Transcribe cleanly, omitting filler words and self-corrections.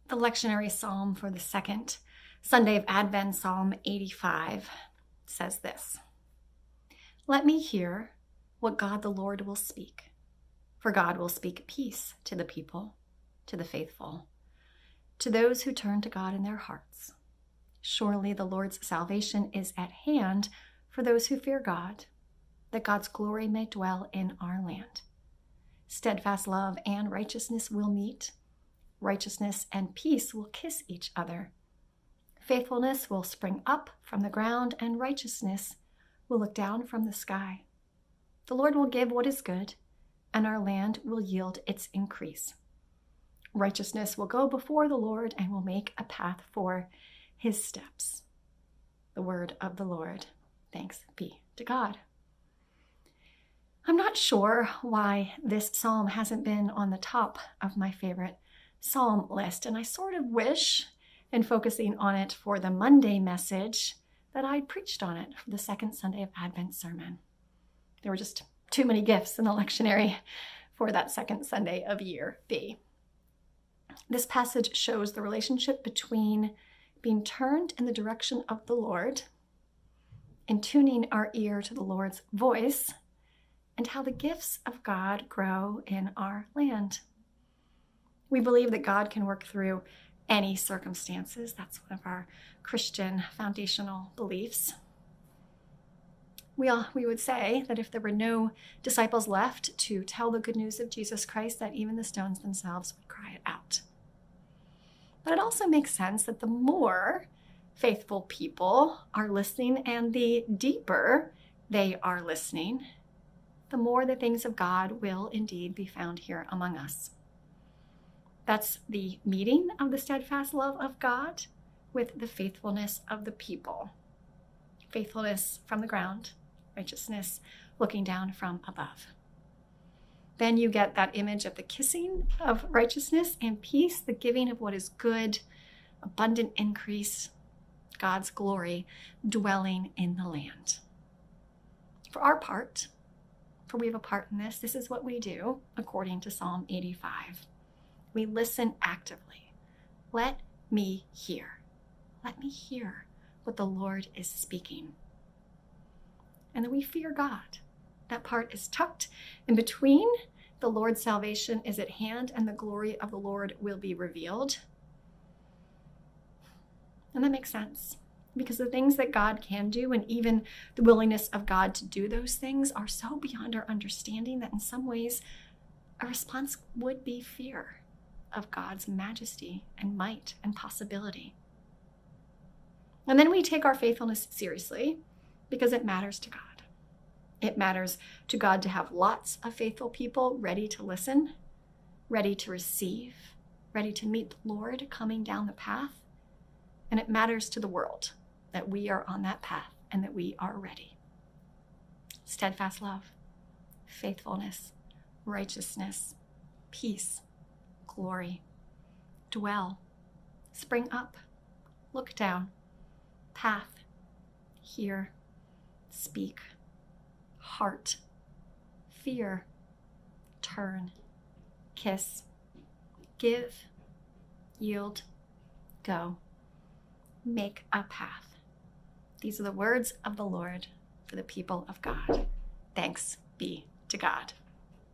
The lectionary psalm for the second Sunday of Advent, Psalm 85, says this: "Let me hear what God the Lord will speak, for God will speak peace to the people, to the faithful, to those who turn to God in their hearts. Surely the Lord's salvation is at hand for those who fear God, that God's glory may dwell in our land. Steadfast love and righteousness will meet. Righteousness and peace will kiss each other. Faithfulness will spring up from the ground, and righteousness will look down from the sky. The Lord will give what is good, and our land will yield its increase. Righteousness will go before the Lord and will make a path for his steps." The word of the Lord. Thanks be to God. I'm not sure why this psalm hasn't been on the top of my favorite psalm list, and I sort of wish, in focusing on it for the Monday message, that I'd preached on it for the second Sunday of Advent sermon. There were just too many gifts in the lectionary for that second Sunday of year B. This passage shows the relationship between being turned in the direction of the Lord and tuning our ear to the Lord's voice, and how the gifts of God grow in our land. We believe that God can work through any circumstances. That's one of our Christian foundational beliefs. We would say that if there were no disciples left to tell the good news of Jesus Christ, that even the stones themselves would cry it out. But it also makes sense that the more faithful people are listening and the deeper they are listening, the more the things of God will indeed be found here among us. That's the meeting of the steadfast love of God with the faithfulness of the people. Faithfulness from the ground, righteousness looking down from above. Then you get that image of the kissing of righteousness and peace, the giving of what is good, abundant increase, God's glory dwelling in the land. For our part, for we have a part in this, this is what we do according to Psalm 85. We listen actively. Let me hear. Let me hear what the Lord is speaking. And then we fear God. That part is tucked in between. The Lord's salvation is at hand, and the glory of the Lord will be revealed. And that makes sense, because the things that God can do, and even the willingness of God to do those things, are so beyond our understanding that in some ways a response would be fear of God's majesty and might and possibility. And then we take our faithfulness seriously because it matters to God. It matters to God to have lots of faithful people ready to listen, ready to receive, ready to meet the Lord coming down the path. And it matters to the world that we are on that path and that we are ready. Steadfast love, faithfulness, righteousness, peace, glory, dwell, spring up, look down, path, hear, speak, heart, fear, turn, kiss, give, yield, go, make a path. These are the words of the Lord for the people of God. Thanks be to God.